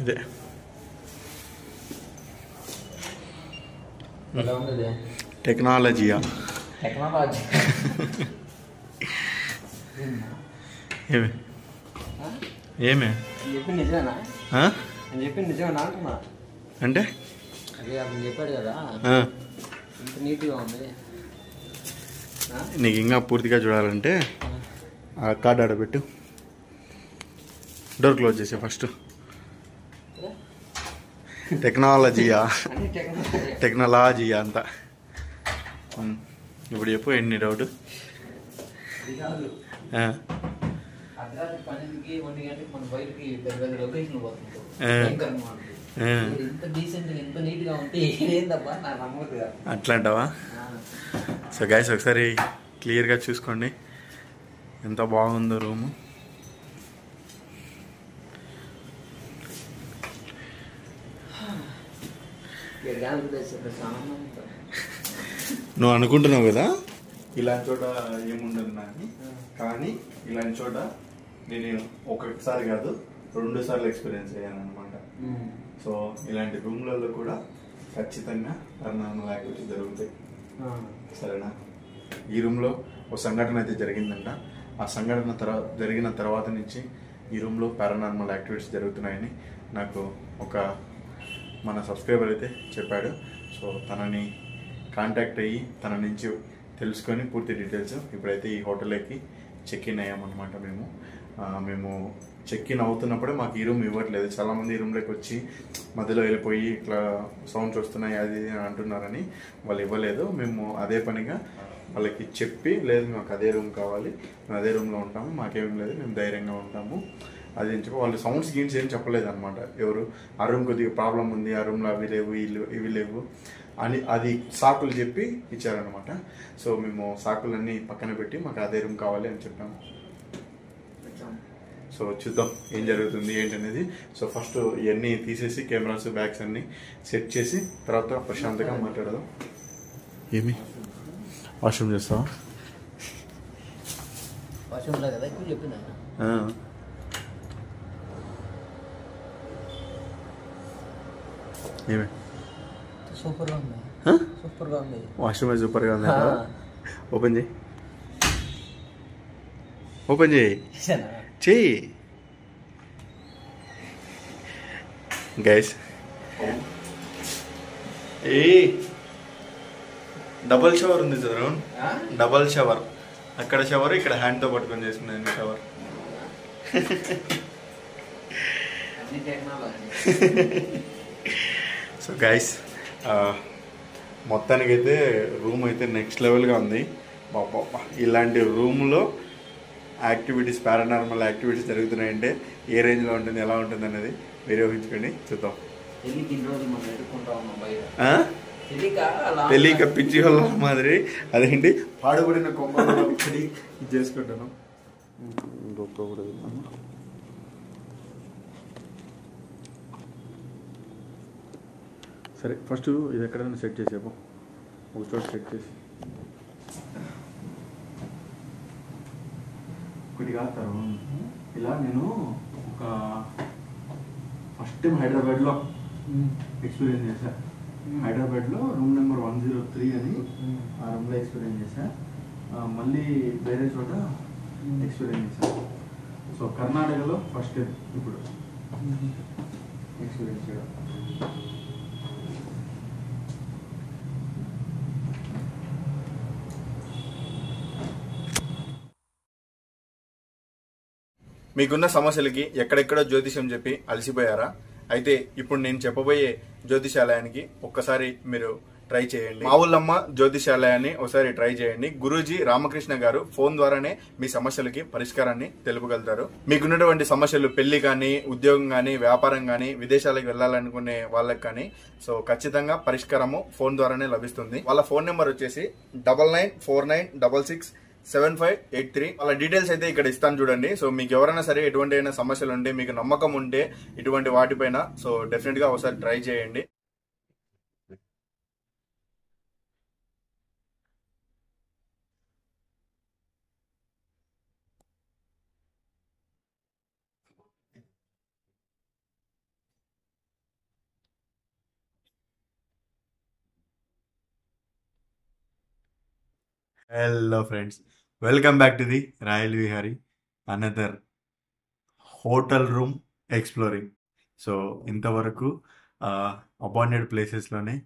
ఇదే టెక్నాలజీయా ఏమే అంటే చెప్పాడు కదా నీట్గా ఉంది. నీకు ఇంకా పూర్తిగా చూడాలంటే ఆ కార్డు ఆడబెట్టు, డోర్ క్లోజ్ చేసే ఫస్ట్. టెక్నాలజీయా టెక్నాలజీయా అంతా. ఇప్పుడు చెప్పు ఎన్ని డౌట్. అట్లా అంటావా? సో గైస్ ఒకసారి క్లియర్గా చూసుకోండి ఎంత బాగుందో రూము. నువ్వు అనుకుంటున్నావు కదా ఇలాంటి చోట ఏముండదు నాకు, కానీ ఇలాంటి చోట నేను ఒకసారి కాదు 2 సార్లు ఎక్స్పీరియన్స్ అయ్యాను అనమాట. సో ఇలాంటి రూమ్లలో కూడా ఖచ్చితంగా పారానార్మల్ యాక్టివిటీ జరుగుతాయి. సరేనా? ఈ రూమ్లో ఒక సంఘటన అయితే జరిగిందంట. ఆ సంఘటన జరిగిన తర్వాత నుంచి ఈ రూమ్లో పారానార్మల్ యాక్టివిటీస్ జరుగుతున్నాయని నాకు ఒక మన సబ్స్క్రైబర్ అయితే చెప్పాడు. సో తనని కాంటాక్ట్ అయ్యి తన నుంచి తెలుసుకొని పూర్తి డీటెయిల్స్ ఇప్పుడైతే ఈ హోటల్కి చెక్ ఇన్ అయ్యామన్నమాట. మేము చెక్ ఇన్ అవుతున్నప్పుడే మాకు ఈ రూమ్ ఇవ్వట్లేదు. చాలామంది ఈ రూమ్లోకి వచ్చి మధ్యలో వెళ్ళిపోయి ఇట్లా సౌండ్స్ వస్తున్నాయి అది అంటున్నారని వాళ్ళు ఇవ్వలేదు. మేము అదే పనిగా వాళ్ళకి చెప్పి, లేదు మాకు అదే రూమ్ కావాలి, మేము అదే రూమ్లో ఉంటాము, మాకేం లేదు, మేము ధైర్యంగా ఉంటాము అది అని చెప్పి వాళ్ళు సౌండ్స్ గీన్స్ ఏం చెప్పలేదు అనమాట. ఎవరు ఆ రూమ్ కొద్దిగా ప్రాబ్లం ఉంది, ఆ రూమ్లో అవి లేవు ఇవి లేవు అని అది సాకులు చెప్పి ఇచ్చారనమాట. సో మేము సాకులన్నీ పక్కన పెట్టి మాకు అదే రూమ్ కావాలి అని చెప్పాము. సో చూద్దాం ఏం జరుగుతుంది ఏంటనేది. సో ఫస్ట్ ఇవన్నీ తీసేసి కెమెరాస్ బ్యాగ్స్ అన్నీ సెట్ చేసి తర్వాత ప్రశాంతంగా మాట్లాడదాం. ఏమి వాష్రూమ్ చేస్తావా? ఏమి సూపర్గా ఉంది. వాష్రూమ్ సూపర్గా ఉంది. ఓపెన్ చేయి, ఓపెన్ చేయి చెయ్యి గైస్. డబల్ షవర్ ఉంది చదువు, డబల్ షవర్. అక్కడ షవర్, ఇక్కడ హ్యాండ్తో పట్టుకొని చేసుకున్నాను షవర్. సో గైస్ మొత్తానికైతే రూమ్ అయితే నెక్స్ట్ లెవెల్గా ఉంది. బాబా ఇలాంటి రూమ్లో యాక్టివిటీస్, పారానార్మల్ యాక్టివిటీస్ జరుగుతున్నాయంటే ఏ రేంజ్లో ఉంటుంది, ఎలా ఉంటుంది అనేది మీరే ఊహించుకోండి. చూద్దాం. తెలియక పిచ్చి వాళ్ళ మాదిరి అదేంటి పాడుబడిన కొమ్మలు ఇది చేసుకుంటాను. సరే ఫస్ట్ ఇది ఎక్కడైనా సెట్ చేసేపో, ఒక చోట సెట్ చేసి కొద్దిగా ఇలా. నేను ఒక ఫస్ట్ టైం హైదరాబాద్లో ఎక్స్పీరియన్స్ చేశా. హైదరాబాద్లో రూమ్ నెంబర్ 103 అని ఆ రూమ్లో ఎక్స్పీరియన్స్ చేశా. మళ్ళీ వేరే చోట ఎక్స్పీరియన్స్ చేశా. సో కర్ణాటకలో ఫస్ట్ టైం ఇప్పుడు ఎక్స్పీరియన్స్ చేయడం. మీకున్న సమస్యలకి ఎక్కడెక్కడో జ్యోతిష్యం చెప్పి అలసిపోయారా? అయితే ఇప్పుడు నేను చెప్పబోయే జ్యోతిషాలయానికి ఒక్కసారి మీరు ట్రై చేయండి. మా ఊళ్ళమ్మ జ్యోతిషాలయాన్ని ఒకసారి ట్రై చేయండి. గురూజీ రామకృష్ణ గారు ఫోన్ ద్వారానే మీ సమస్యలకి పరిష్కారాన్ని తెలుపగలుగుతారు. మీకున్నటువంటి సమస్యలు పెళ్లి కానీ, ఉద్యోగం కానీ, వ్యాపారం కానీ, విదేశాలకు వెళ్ళాలనుకునే వాళ్ళకి కానీ సో ఖచ్చితంగా పరిష్కారము ఫోన్ ద్వారానే లభిస్తుంది. వాళ్ళ ఫోన్ నెంబర్ వచ్చేసి 9949667583. వాళ్ళ డీటెయిల్స్ అయితే ఇక్కడ ఇస్తాను చూడండి. సో మీకు ఎవరైనా సరే ఎటువంటి సమస్యలు ఉంటే, మీకు నమ్మకం ఉంటే ఇటువంటి వాటిపైన సో డెఫినెట్ గా ఒకసారి ట్రై చేయండి. Hello friends, welcome back to the royal Vihari another hotel room exploring. So ఇంతవరకు అబాండెడ్ ప్లేసెస్లోనే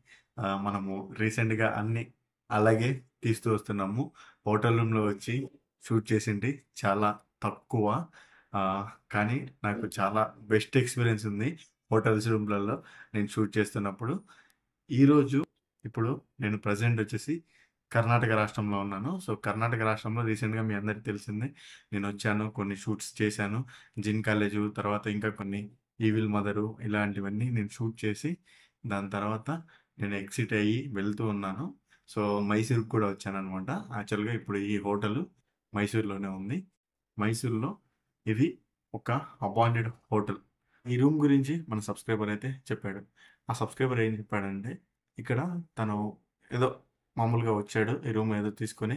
మనము రీసెంట్గా అన్ని అలాగే తీస్తూ వస్తున్నాము. హోటల్ రూమ్లో వచ్చి షూట్ చేసింది చాలా తక్కువ, కానీ నాకు చాలా బెస్ట్ ఎక్స్పీరియన్స్ ఉంది హోటల్స్ రూమ్లలో నేను షూట్ చేస్తున్నప్పుడు. ఈరోజు ఇప్పుడు నేను ప్రజెంట్ వచ్చేసి కర్ణాటక రాష్ట్రంలో ఉన్నాను. సో కర్ణాటక రాష్ట్రంలో రీసెంట్గా మీ అందరికీ తెలిసిందే నేను వచ్చాను, కొన్ని షూట్స్ చేశాను. జిన్ కాలేజు, తర్వాత ఇంకా కొన్ని ఈవిల్ మదరు, ఇలాంటివన్నీ నేను షూట్ చేసి దాని తర్వాత నేను ఎగ్జిట్ అయ్యి వెళ్తూ ఉన్నాను. సో మైసూర్కి కూడా వచ్చాను అనమాట. యాక్చువల్గా ఇప్పుడు ఈ హోటల్ మైసూర్లోనే ఉంది. మైసూర్లో ఇది ఒక అబాండెడ్ హోటల్. ఈ రూమ్ గురించి మన సబ్స్క్రైబర్ అయితే చెప్పాడు. ఆ సబ్స్క్రైబర్ ఏం చెప్పాడంటే, ఇక్కడ తను ఏదో మామూలుగా వచ్చాడు, ఈ రూమ్ ఏదో తీసుకొని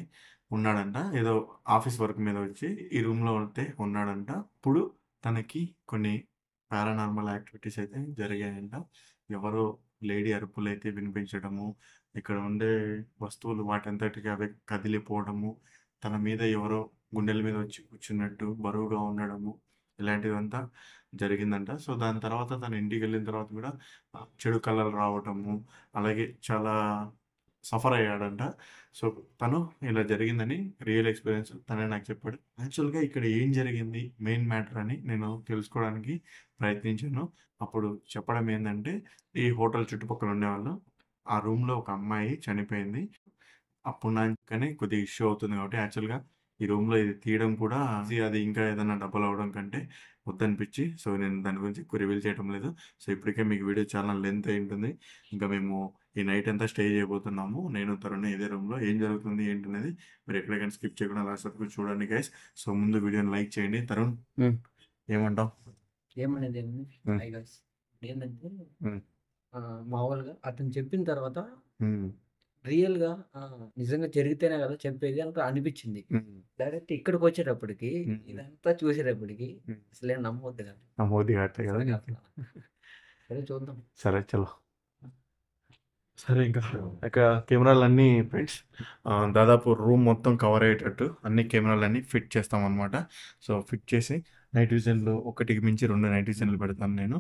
ఉన్నాడంట, ఏదో ఆఫీస్ వర్క్ మీద వచ్చి ఈ రూమ్లో అయితే ఉన్నాడంట. ఇప్పుడు తనకి కొన్ని పారానార్మల్ యాక్టివిటీస్ అయితే జరిగాయంట. ఎవరో లేడీ అరుపులు అయితే వినిపించడము, ఇక్కడ ఉండే వస్తువులు వాటంతటికి అవే కదిలిపోవడము, తన మీద ఎవరో గుండెల మీద వచ్చి కూర్చున్నట్టు బరువుగా ఉండడము, ఇలాంటిదంతా జరిగిందంట. సో దాని తర్వాత తను ఇంటికి వెళ్ళిన తర్వాత కూడా చెడు కళలు రావటము, అలాగే చాలా సఫర్ అయ్యాడంట. సో తను ఇలా జరిగిందని రియల్ ఎక్స్పీరియన్స్ తనే నాకు చెప్పాడు. యాక్చువల్గా ఇక్కడ ఏం జరిగింది, మెయిన్ మ్యాటర్ అని నేను తెలుసుకోవడానికి ప్రయత్నించాను. అప్పుడు చెప్పడం ఏంటంటే, ఈ హోటల్ చుట్టుపక్కల ఉండేవాళ్ళు ఆ రూమ్లో ఒక అమ్మాయి చనిపోయింది. అప్పుడు నాకనే కొద్దిగా ఇష్యూ అవుతుంది కాబట్టి యాక్చువల్గా ఈ రూమ్లో ఇది తీయడం కూడా అది ఇంకా ఏదైనా డబ్బులు అవ్వడం కంటే వద్దనిపించి సో నేను దాని గురించి ఎక్కువ రివీల్ చేయడం లేదు. సో ఇప్పటికే మీకు వీడియో చాలా లెంత్ అయి ఉంటుంది. ఇంకా మేము ఈ నైట్ అంతా స్టే చేయబోతున్నాము, నేను తరుణ్ ఇదే రూమ్లో. ఏం జరుగుతుంది ఏంటనేది మీరు ఎక్కడికైనా స్కిప్ చేయకుండా లాస్ట్ వరకు చూడండి గైస్. సో ముందు వీడియోని లైక్ చేయండి. తరుణ్ ఏమంటావు? ఏమనేది ఏంటంటే, మామూలుగా అతను చెప్పిన తర్వాత రియల్ గా నిజంగా జరిగితేనే కదా చెప్పేది అని అనిపించింది. డైరెక్ట్ ఇక్కడికి వచ్చేటప్పటికి ఇదంతా చూసేటప్పటికి అసలే నమ్మవద్దు కదా. సరే చూద్దాం. సరే చలో. సరే ఇంకా ఇక్కడ కెమెరాలన్నీ ఫ్రెండ్స్ దాదాపు రూమ్ మొత్తం కవర్ అయ్యేటట్టు అన్ని కెమెరాలన్నీ ఫిట్ చేస్తాం అనమాట. సో ఫిట్ చేసి నైట్ విజన్లో ఒకటికి మించి 2 నైట్ విజన్లు పెడతాను నేను.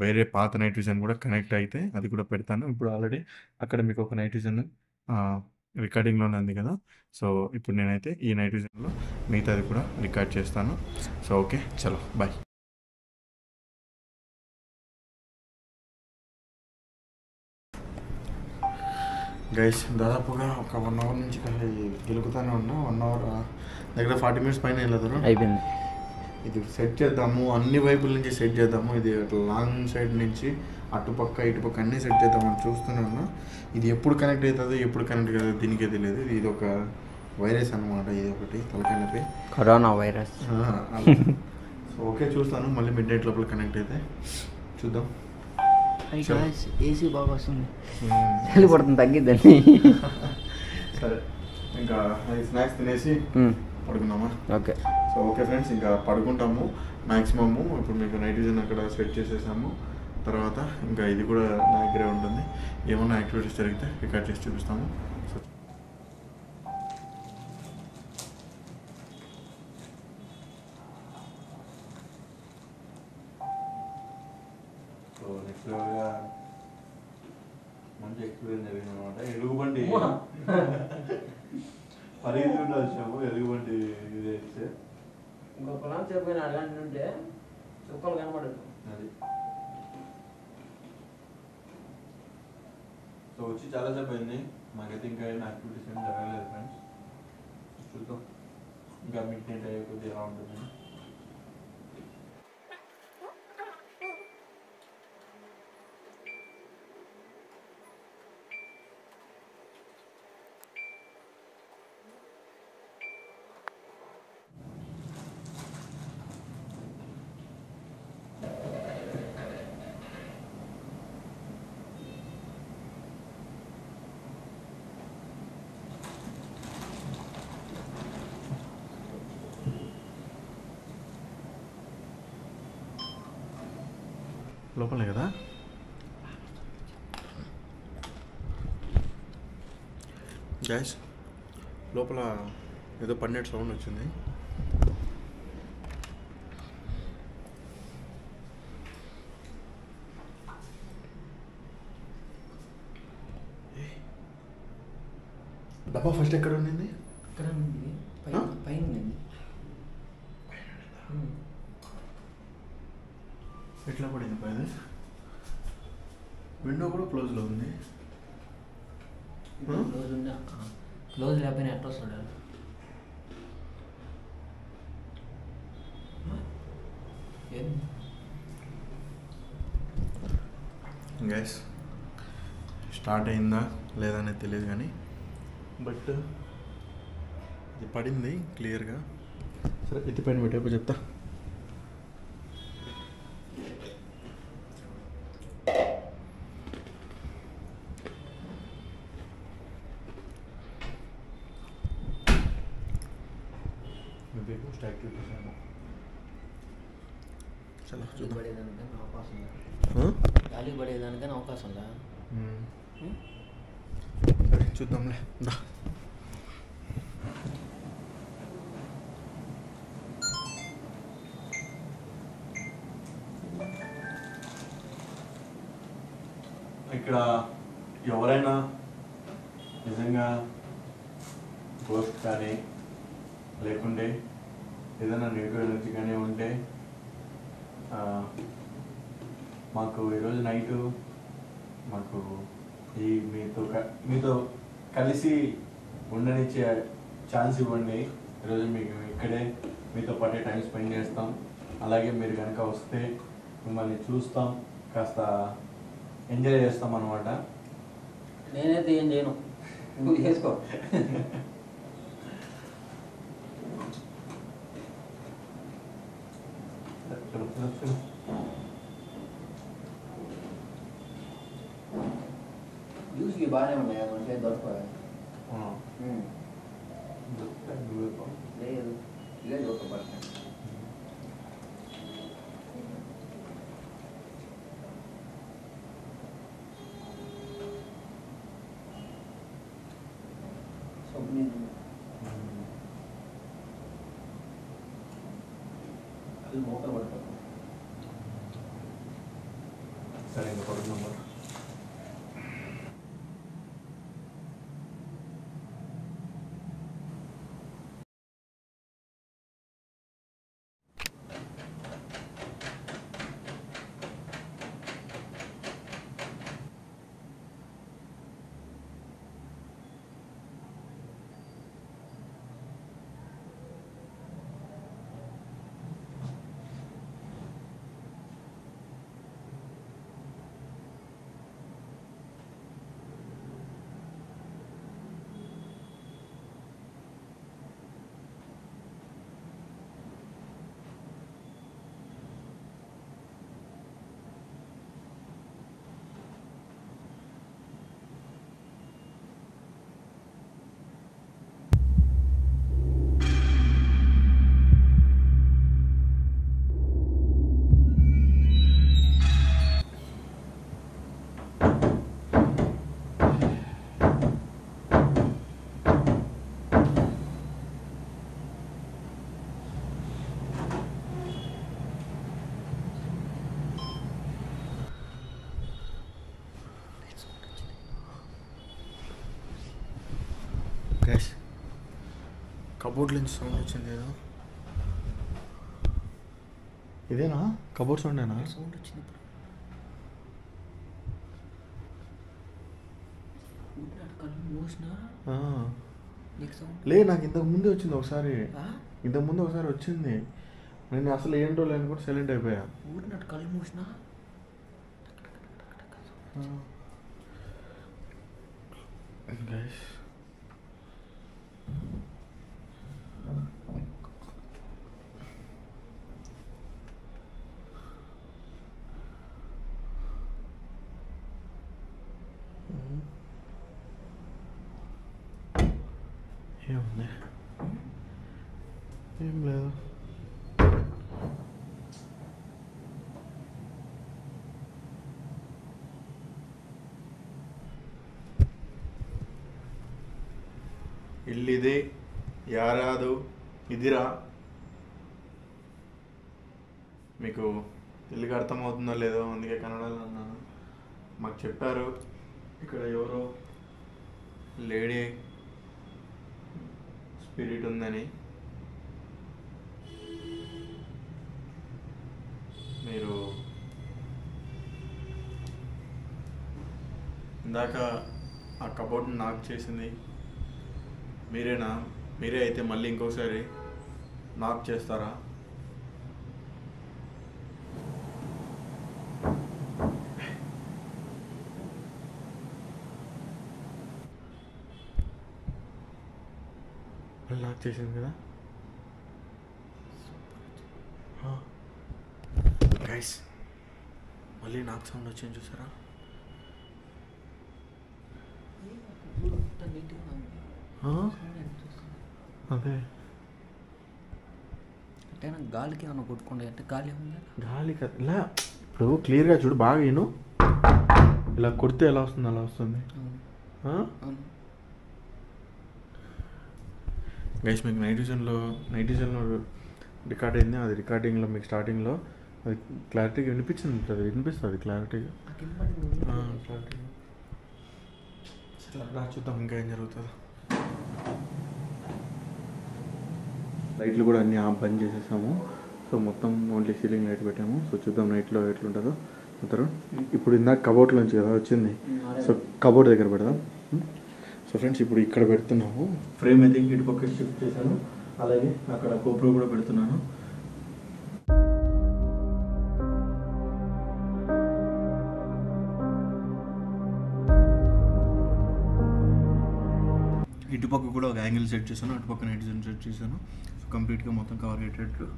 వేరే పాత నైట్ విజన్ కూడా కనెక్ట్ అయితే అది కూడా పెడతాను. ఇప్పుడు ఆల్రెడీ అక్కడ మీకు ఒక నైట్ విజన్ రికార్డింగ్లోనే ఉంది కదా. సో ఇప్పుడు నేనైతే ఈ నైట్ విజన్లో మిగతాది కూడా రికార్డ్ చేస్తాను. సో ఓకే చలో బాయ్. గైస్ దాదాపుగా ఒక 1 అవర్ నుంచి గెలుగుతానే ఉన్నా. 1 అవర్ దగ్గర 40 మినిట్స్ పైన వెళ్ళదు అయిపోయింది. ఇది సెట్ చేద్దాము, అన్ని వైపుల నుంచి సెట్ చేద్దాము. ఇది లాంగ్ సైడ్ నుంచి అటుపక్క ఇటుపక్క అన్నీ సెట్ చేద్దామని చూస్తూనే ఉన్నా. ఇది ఎప్పుడు కనెక్ట్ అవుతుందో ఎప్పుడు కనెక్ట్ అవుతుందో దీనికే తెలియదు. ఇది ఒక వైరస్ అనమాట, ఇది ఒకటి తలకాయలపై కరోనా వైరస్. సో ఓకే చూస్తాను, మళ్ళీ మిడ్ నైట్ లోపల కనెక్ట్ అయితే చూద్దాం. ఏసీ బాగా వస్తుంది, చలి పడుతుంది, తగ్గిద్దండి. సరే ఇంకా స్నాక్స్ తినేసి పడుకుందామా? ఓకే. సో ఓకే ఫ్రెండ్స్, ఇంకా పడుకుంటాము మ్యాక్సిమము. ఇప్పుడు మీకు నైట్ విజన్ అక్కడ సెట్ చేసేసాము. తర్వాత ఇంకా ఇది కూడా నా దగ్గరే ఉంటుంది. ఏమన్నా యాక్టివిటీస్ జరిగితే రికార్డ్ చేసి చూపిస్తాము. సో నెక్స్ట్ మంచి ఎక్స్పీరియన్స్ జరిగింది అనమాట. ఎలుగుబండి పరిగెత్తుకుంటూ వచ్చాము. ఎలుగుబండి ఇది అయితే ఇంకొక చెప్పిన అలాంటి ఉంటే చుక్కలు కనబడదు. అది సో వచ్చి చాలాసేపు అయింది, మాకైతే ఇంకా ఏం యాక్టివిటీస్ ఏం జరగలేదు ఫ్రెండ్స్. చూద్దాం ఇంకా మిడ్ నైట్ అయ్యే కొద్ది ఎలా ఉంటుంది. లోపలే కదా గ్యాస్, లోపల ఏదో పన్నెట్ సౌండ్ వచ్చింది. డబ్బా ఫస్ట్ ఎక్కడ ఉండింది? ఇక్కడ ఉంది, పైన ఉంది. ఎట్లా పడింది పైన? విండో కూడా క్లోజ్లో ఉంది. క్లోజ్ ఉన్నా, క్లోజ్ లేకపోయినా ఎట్లా వస్తాడు? గ్యాస్ స్టార్ట్ అయిందా లేదా అనేది తెలియదు కానీ బట్ ఇది పడింది క్లియర్గా. సరే ఎత్తి పైన పెట్టేపు చెప్తా. చాలా చూద్దాం. పడేదానికైనా అవకాశం ఉందా? గాలి పడేదానికైనా అవకాశం ఉందా? సరే చూద్దాంలే. దా ఇక్కడ ఎవరైనా నిజంగా గోస్ట్ కానీ లేకుంటే ఏదైనా నెగిటివ్ ఎనర్జీ కానీ ఉంటే మాకు ఈరోజు నైటు మాకు మీతో కలిసి ఉండనిచ్చే ఛాన్స్ ఇవ్వండి. ఈరోజు మీకు ఇక్కడే మీతో పాటే టైం స్పెండ్ చేస్తాం. అలాగే మీరు కనుక వస్తే మిమ్మల్ని చూస్తాం, కాస్త ఎంజాయ్ చేస్తాం అన్నమాట. నేనైతే ఏం చేయను, నువ్వు చేసుకో. జ్యూస్కి బాగానే ఉన్నాయి, అంటే దొరకదు. లేదు ఇదే దొరకబడతాయి. అది మోకలు పడుతుంది. సరే ఇంకా పడుతున్నాం. గ్యాస్ కబోర్డ్ నుంచి సౌండ్ వచ్చింది ఏదో. ఇదేనా కబోర్డ్ సౌండేనా? సౌండ్ వచ్చింది. లే నాకు ఇంతకు ముందే వచ్చింది ఒకసారి, వచ్చింది. నేను అసలు ఏంటో లేని కూడా సైలెంట్ అయిపోయా. ఊరినట్టు కళ్ళు మూసినా ఏముంది? ఏం లేదు. ఇల్లిదే యారాదు ఇదిరా. మీకు తెలుగు అర్థమవుతుందో లేదో అందుకే కన్నడలో అన్నాను. మాకు చెప్పారు ఇక్కడ ఎవరో లేడీ స్పిరిట్ ఉందని. మీరు ఇందాక ఆ కబోర్డ్ని నాక్ చేసింది మీరేనా? మీరే అయితే మళ్ళీ ఇంకోసారి నాక్ చేస్తారా? మళ్ళీ నాక్ చేసింది కదా గైస్. మళ్ళీ నాక్ సౌండ్ వచ్చింది చూసారా? అదే అంటే గాలికి ఏమన్నా కొట్టుకుంటే అంటే గాలి ఉందా? గాలి కదా. ఇలా ఇప్పుడు క్లియర్గా చూడు, బాగా విను. ఇలా కొడితే ఎలా వస్తుంది అలా వస్తుంది. గైస్ మీకు నైట్ విజన్లో రికార్డ్ అయింది. అది రికార్డింగ్లో మీకు స్టార్టింగ్లో అది క్లారిటీగా వినిపిస్తుంది క్లారిటీగా. చూద్దాం ఇంకా ఏం జరుగుతుందో. లైట్లు కూడా అన్నీ బంద్ చేసేసాము. సో మొత్తం ఓన్లీ సీలింగ్ లైట్ పెట్టాము. సో చూద్దాం నైట్లో ఎట్లుంటుందో. ఇప్పుడు ఇందాక కబోర్డ్ నుంచి కదా వచ్చింది. సో కబోర్డ్ దగ్గర పెడదాం. సో ఫ్రెండ్స్ ఇప్పుడు ఇక్కడ పెడుతున్నాము. ఫ్రేమ్ అయితే ఇటు పక్క షిఫ్ట్ చేశాను. అలాగే అక్కడ కోప్రో కూడా పెడుతున్నాను. ఇటుపక్క కూడా ఒక యాంగిల్ సెట్ చేశాను, అటుపక్క నైట్ విజన్ సెట్ చేశాను. సో కంప్లీట్గా మొత్తం కవర్ అయ్యేటట్లు.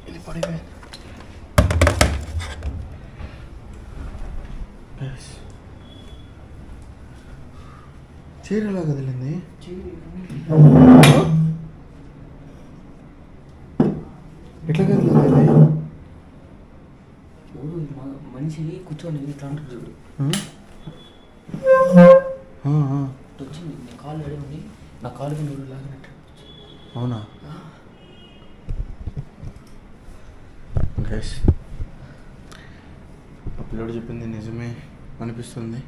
ఇది పడిపోయింది. చీర ఎలా కదిలింది? ఎట్లా కదిలింది? మనిషి కూర్చొని ఇట్లా అంటారు చూడు. వచ్చింది నా కాలు అడిగింది, నా కాలుకి నూరు లాగినట్టు. అవునా? గైస్ ఆ పిల్లోడు చెప్పింది నిజమే అనిపిస్తుంది.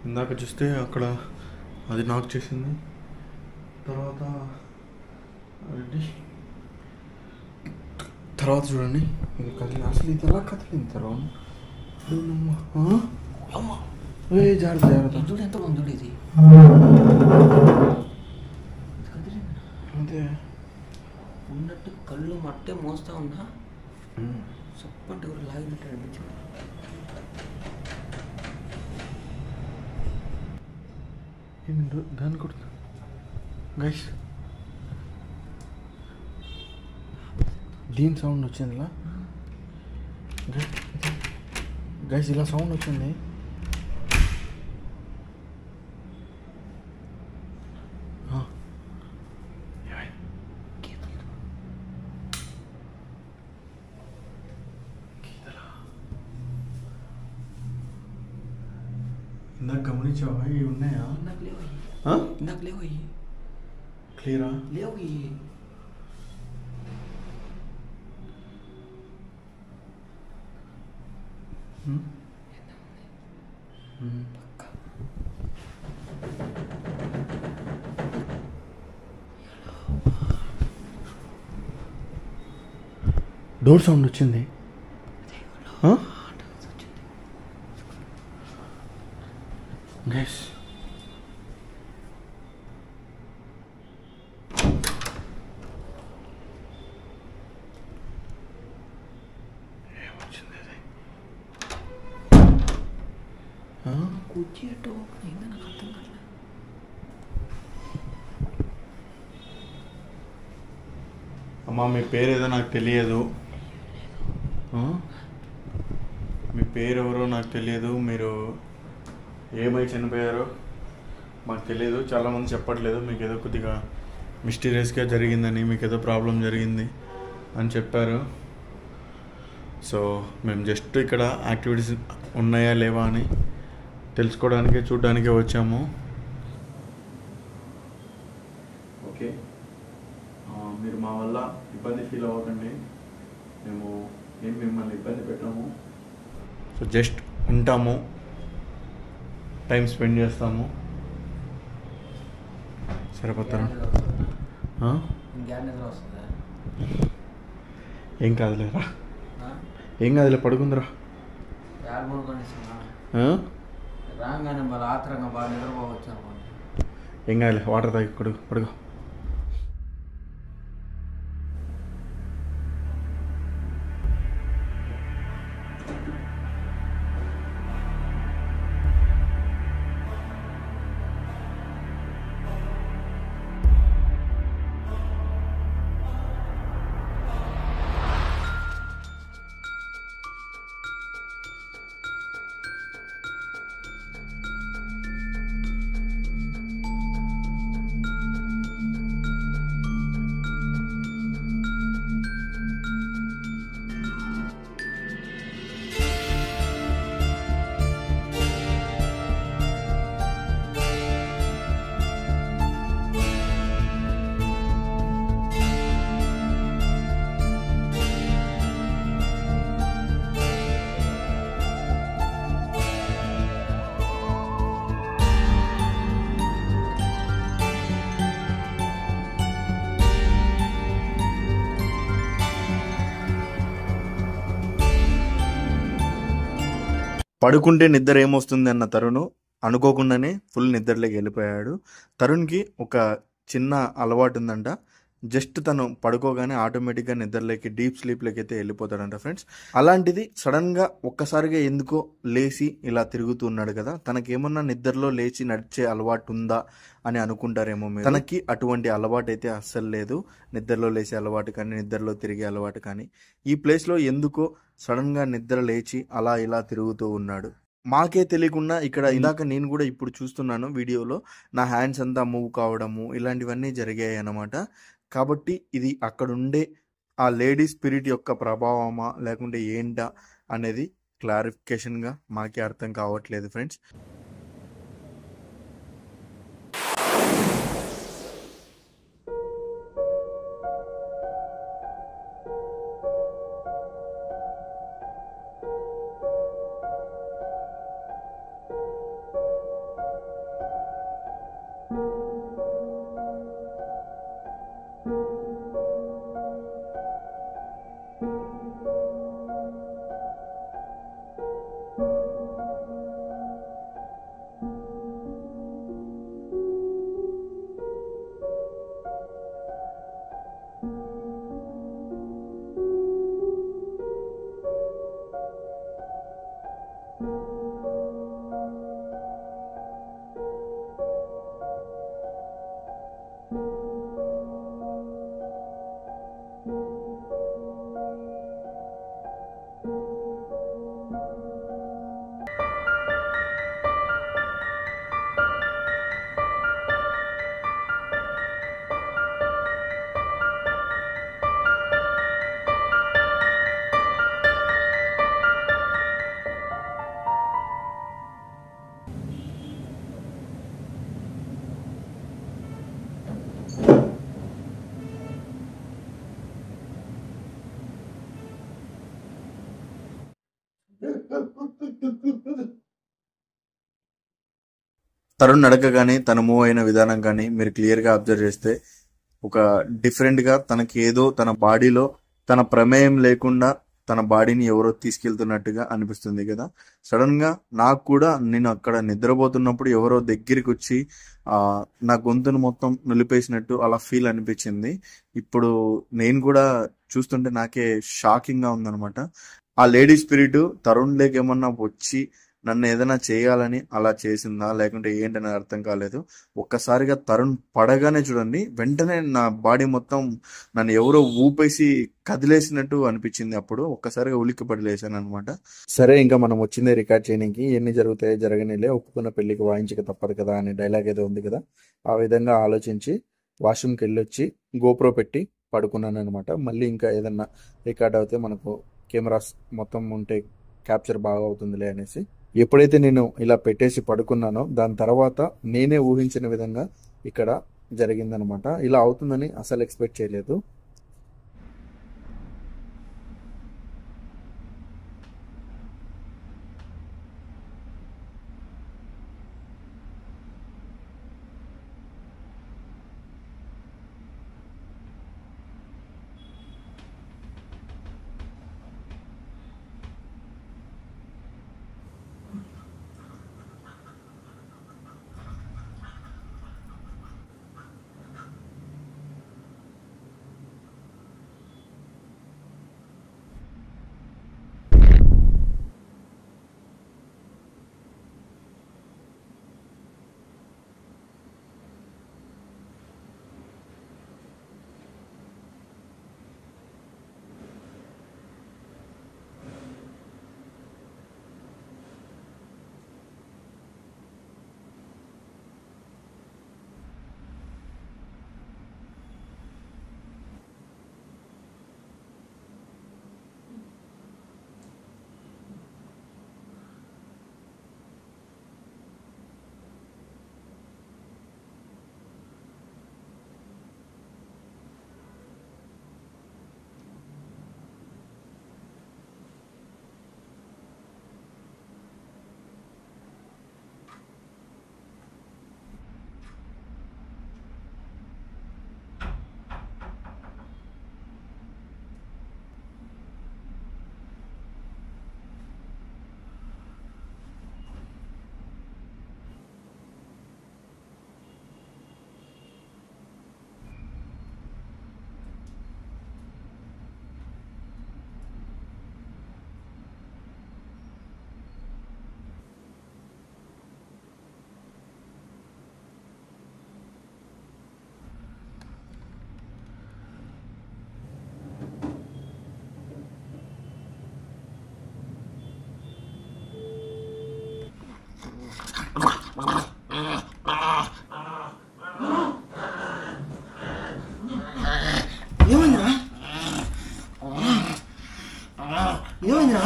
ఇందాక చూస్తే అక్కడ అది నాక్ చేసింది, తర్వాత చూడండి ఇది కదిలి అసలు ఇది ఎలా కదిలింది తర్వాత జాగ్రత్త జాగ్రత్త చూడు ఎంత బాగుంది చూడు ఇది అదే ఉన్నట్టు కళ్ళు మట్టే మోస్తా ఉన్నా సప్పంటే ఎవరు లాగినట్టు అనిపించింది. దాన్ని కొడుతుంది గైస్. దీని సౌండ్ వచ్చింది ఇలా గైస్, ఇలా సౌండ్ వచ్చింది. ఇందాక గమనించావా ఇవి ఉన్నాయా? ఇందాక లేవు అయ్యి క్లియరా లేవు అయ్యి. డోర్ సౌండ్ వచ్చింది. గైస్ కూర్చేటో అయిందా నాకు అర్థం కావట్లేదు. అమ్మా మీ పేరు ఏదో నాకు తెలియదు. మీ పేరు ఎవరో నాకు తెలియదు. మీరు ఏమై చనిపోయారో మాకు తెలియదు. చాలామంది చెప్పట్లేదు మీకు ఏదో కొద్దిగా మిస్టీరియస్గా జరిగిందని, మీకు ఏదో ప్రాబ్లం జరిగింది అని చెప్పారు. సో మేము జస్ట్ ఇక్కడ యాక్టివిటీస్ ఉన్నాయా లేవా అని తెలుసుకోవడానికి చూడడానికే వచ్చాము. ఓకే, మీరు మా వల్ల ఇబ్బంది ఫీల్ అవ్వకండి. మేము ఏం మిమ్మల్ని ఇబ్బంది పెట్టాము. సో జస్ట్ ఉంటాము, టైం స్పెండ్ చేస్తాము. సరిపోతారా? ఏం కాదులేరా, ఏం కాదులే, పడుకుందిరా. రాగానే మళ్ళీ ఆత్రంగా బాగా నిద్రపోవచ్చు అనుకోండి. ఏం కాదులే, వాటర్ తాగి పడుకో. పడుకుంటే నిద్ర ఏమొస్తుంది అన్న తరుణ్ అనుకోకుండానే ఫుల్ నిద్రలోకి వెళ్ళిపోయాడు. తరుణ్కి ఒక చిన్న అలవాటు ఉందంట. జస్ట్ తను పడుకోగానే ఆటోమేటిక్గా నిద్రలోకి డీప్ స్లీప్లోకి అయితే వెళ్ళిపోతాడంట ఫ్రెండ్స్. అలాంటిది సడన్గా ఒక్కసారిగా ఎందుకో లేచి ఇలా తిరుగుతున్నాడు కదా. తనకేమన్నా నిద్రలో లేచి నడిచే అలవాటు ఉందా అని అనుకుంటారేమో మీరు. తనకి అటువంటి అలవాటు అయితే అస్సలు లేదు. నిద్రలో లేచే అలవాటు కానీ, నిద్రలో తిరిగే అలవాటు కానీ. ఈ ప్లేస్లో ఎందుకో సడన్గా నిద్ర లేచి అలా ఇలా తిరుగుతూ ఉన్నాడు. మాకే తెలియకుండా ఇక్కడ ఇందాక నేను కూడా ఇప్పుడు చూస్తున్నాను వీడియోలో, నా హ్యాండ్స్ అంతా మూవ్ కావడము ఇలాంటివన్నీ జరిగాయి అన్నమాట. కాబట్టి ఇది అక్కడుండే ఆ లేడీ స్పిరిట్ యొక్క ప్రభావమా లేకుంటే ఏంటా అనేది క్లారిఫికేషన్గా మాకే అర్థం కావట్లేదు ఫ్రెండ్స్. తరుణ్ నడక కానీ తన మూవ్ అయిన విధానం కానీ మీరు క్లియర్గా అబ్జర్వ్ చేస్తే ఒక డిఫరెంట్గా తనకి ఏదో తన బాడీలో తన ప్రమేయం లేకుండా తన బాడీని ఎవరో తీసుకెళ్తున్నట్టుగా అనిపిస్తుంది కదా. సడన్ గా నాకు కూడా నేను అక్కడ నిద్రపోతున్నప్పుడు ఎవరో దగ్గరికి వచ్చి నా గొంతును మొత్తం నిలిపేసినట్టు అలా ఫీల్ అనిపించింది. ఇప్పుడు నేను కూడా చూస్తుంటే నాకే షాకింగ్ గా ఉందనమాట. ఆ లేడీ స్పిరిట్ తరుణ్ లేక్ ఏమన్నా వచ్చి నన్ను ఏదైనా చేయాలని అలా చేసిందా లేకుంటే ఏంటని అర్థం కాలేదు. ఒక్కసారిగా తరుణ్ పడగానే చూడండి వెంటనే నా బాడీ మొత్తం నన్ను ఎవరో ఊపేసి కదిలేసినట్టు అనిపించింది. అప్పుడు ఒక్కసారిగా ఉలిక్కి పడి లేసాను అనమాట. సరే ఇంకా మనం వచ్చిందే రికార్డ్ చేయడానికి, ఎన్ని జరుగుతాయో జరగనిలే, ఒప్పుకున్న పెళ్లికి వాయించక తప్పదు కదా అనే డైలాగ్ ఏదో ఉంది కదా, ఆ విధంగా ఆలోచించి వాష్రూమ్కి వెళ్ళొచ్చి గోప్రో పెట్టి పడుకున్నాను అనమాట. మళ్ళీ ఇంకా ఏదన్నా రికార్డ్ అవుతే మనకు కెమెరాస్ మొత్తం ఉంటే క్యాప్చర్ బాగా అవుతుందిలే అనేసి ఎప్పుడైతే నేను ఇలా పెట్టేసి పడుకున్నానో దాని తర్వాత నేనే ఊహించిన విధంగా ఇక్కడ జరిగిందనమాట. ఇలా అవుతుందని అసలు ఎక్స్పెక్ట్ చేయలేదు. ఏమైందిరా? ఏమైందిరా?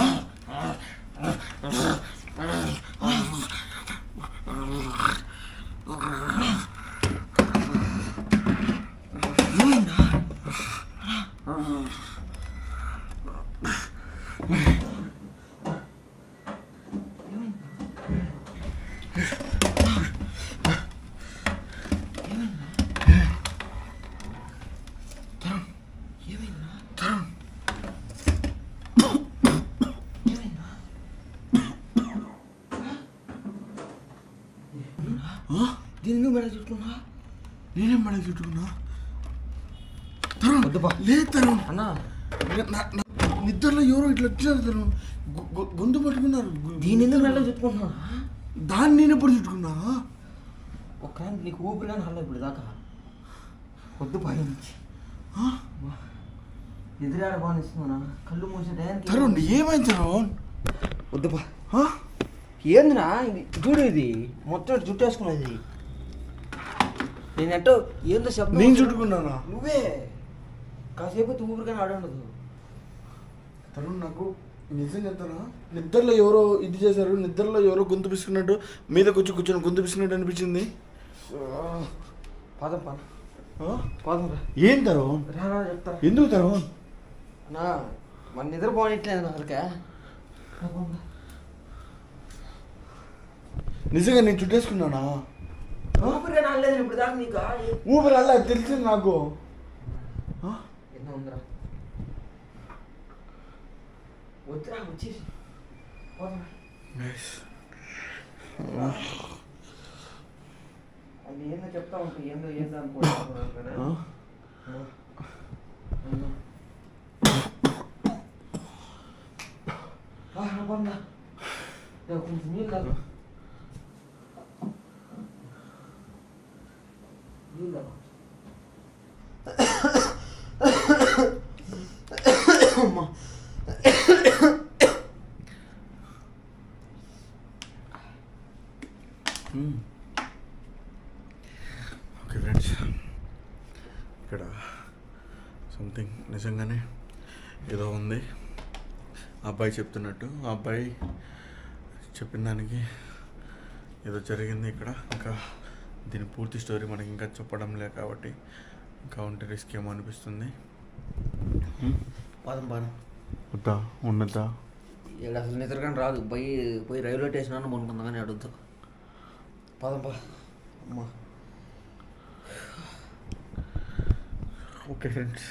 దీన్ని మెడ చుట్టుకున్నా? నేనేం మెడ చుట్టుకున్నా? లేదు తరుణ్ అన్నా, నిద్రలో ఎవరో ఇట్లా వచ్చారు తరుణ్, గొంతు పట్టుకున్నారు. దీన్ని ఎందుకు మెడ చుట్టుకుంటున్నా? దాన్ని నేను ఎప్పుడు చుట్టుకున్నా? ఒక నీకు ఊపిరి కానీ హల్ల ఇప్పుడు దాకా వద్దు పై నుంచి ఎదురాడ బానిస్తున్నా కళ్ళు మూసే టైంకి తరుణ్ ఏమైంది తరుణ్? వద్దుపా ఏందినా ఇది చూడు, ఇది మొత్తం చుట్టేసుకున్నది. నేనెట్టో ఏందో శబ్దం. నేను చుట్టుకున్నానా? నువ్వే కాసేపు ఊరికైనా ఆడుండదు. తరుణ్ నాకు నిజం చెప్తానా, నిద్రలో ఎవరో ఇది చేశారు, నిద్రలో ఎవరో గొంతు పిసుకున్నట్టు మీద కూర్చొని గొంతు పిసుకున్నట్టు అనిపించింది. పాదం పాదం రా. ఏం తరుణ్? రా చెప్తారా. ఎందుకు తరుణ్? నా మన నిద్ర బాగుంటలేదు అసలుకా. నిజంగా నేను చుట్టేసుకున్నానా? ఊపిరిగా అనలేదు ఇప్పుడు దాకా నీకు. ఊపిరి అలా తెలిసింది నాకు. ఎన్నో ఉందిరా, వద్దురా వచ్చేసి అది ఏందో చెప్తా ఉంటా. ఏందో ఏందో అనుకుంటున్నా. కొంచెం నీళ్ళు తాగు. నీళ్ళు తాగు. అమ్మా ఓకే ఫ్రెండ్స్, ఇక్కడ సంథింగ్ నిజంగానే ఏదో ఉంది. ఆ అబ్బాయి చెప్తున్నట్టు, ఆ అబ్బాయి చెప్పిన దానికి ఏదో జరిగింది ఇక్కడ. ఇంకా దీని పూర్తి స్టోరీ మనకి ఇంకా చెప్పడం లేదు కాబట్టి ఇంకా ఉంటే రిస్క్ ఏమో అనిపిస్తుంది. పాదం పాదం వద్దా ఉండద్దా? ఇక్కడ అసలు నిద్రగానే రాదు. పోయి రైల్వే స్టేషన్ అన్న పనుకుందా కానీ అడుగుతా. పాదం పా అమ్మా. ఓకే ఫ్రెండ్స్,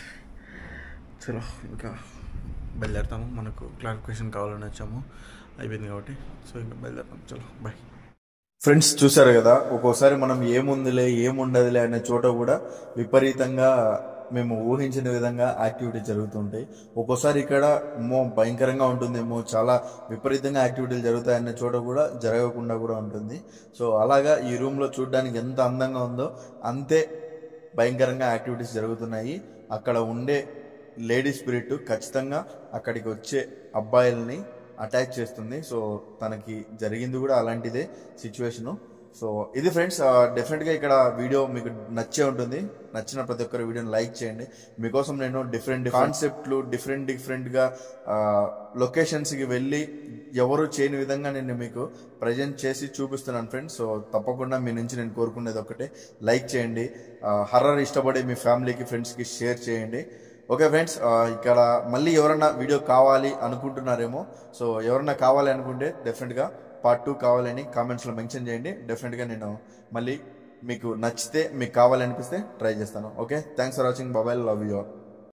చలో ఇంకా బయలుదేరుతాము. మనకు క్లారిఫికేషన్ కావాలని వచ్చాము, అయిపోయింది కాబట్టి. సో ఇంకా బయలుదేరుతాం, చలో బాయ్. ఫ్రెండ్స్ చూసారు కదా, ఒక్కోసారి మనం ఏముందిలే ఏముండదులే అనే చోట కూడా విపరీతంగా మేము ఊహించిన విధంగా యాక్టివిటీ జరుగుతుంటాయి. ఒక్కోసారి ఇక్కడ భయంకరంగా ఉంటుందేమో, చాలా విపరీతంగా యాక్టివిటీలు జరుగుతాయనే చోట కూడా జరగకుండా కూడా ఉంటుంది. సో అలాగా ఈ రూమ్లో చూడడానికి ఎంత అందంగా ఉందో అంతే భయంకరంగా యాక్టివిటీస్ జరుగుతున్నాయి. అక్కడ ఉండే లేడీ స్పిరిట్ ఖచ్చితంగా అక్కడికి వచ్చే అబ్బాయిల్ని అటాక్ చేస్తుంది. సో తనకి జరిగింది కూడా అలాంటిదే సిచ్యువేషను. సో ఇది ఫ్రెండ్స్, డెఫినెట్గా ఇక్కడ వీడియో మీకు నచ్చే ఉంటుంది. నచ్చిన ప్రతి ఒక్కరి వీడియోని లైక్ చేయండి. మీకోసం నేను డిఫరెంట్ కాన్సెప్ట్లు డిఫరెంట్గా లొకేషన్స్కి వెళ్ళి ఎవరు చేయని విధంగా నేను మీకు ప్రజెంట్ చేసి చూపిస్తున్నాను ఫ్రెండ్స్. సో తప్పకుండా మీ నుంచి నేను కోరుకునేది ఒకటే, లైక్ చేయండి. హర్రర్ ఇష్టపడే మీ ఫ్యామిలీకి ఫ్రెండ్స్కి షేర్ చేయండి. ఓకే ఫ్రెండ్స్, ఇక్కడ మళ్ళీ ఎవరన్నా వీడియో కావాలి అనుకుంటున్నారేమో. సో ఎవరన్నా కావాలి అనుకుంటే డెఫినెట్గా పార్ట్ 2 కావాలని కామెంట్స్లో మెన్షన్ చేయండి. డెఫినెట్గా నేను మళ్ళీ మీకు నచ్చితే, మీకు కావాలనిపిస్తే ట్రై చేస్తాను. Okay, thanks for watching. బాబాయ్, లవ్ యూ ఆల్.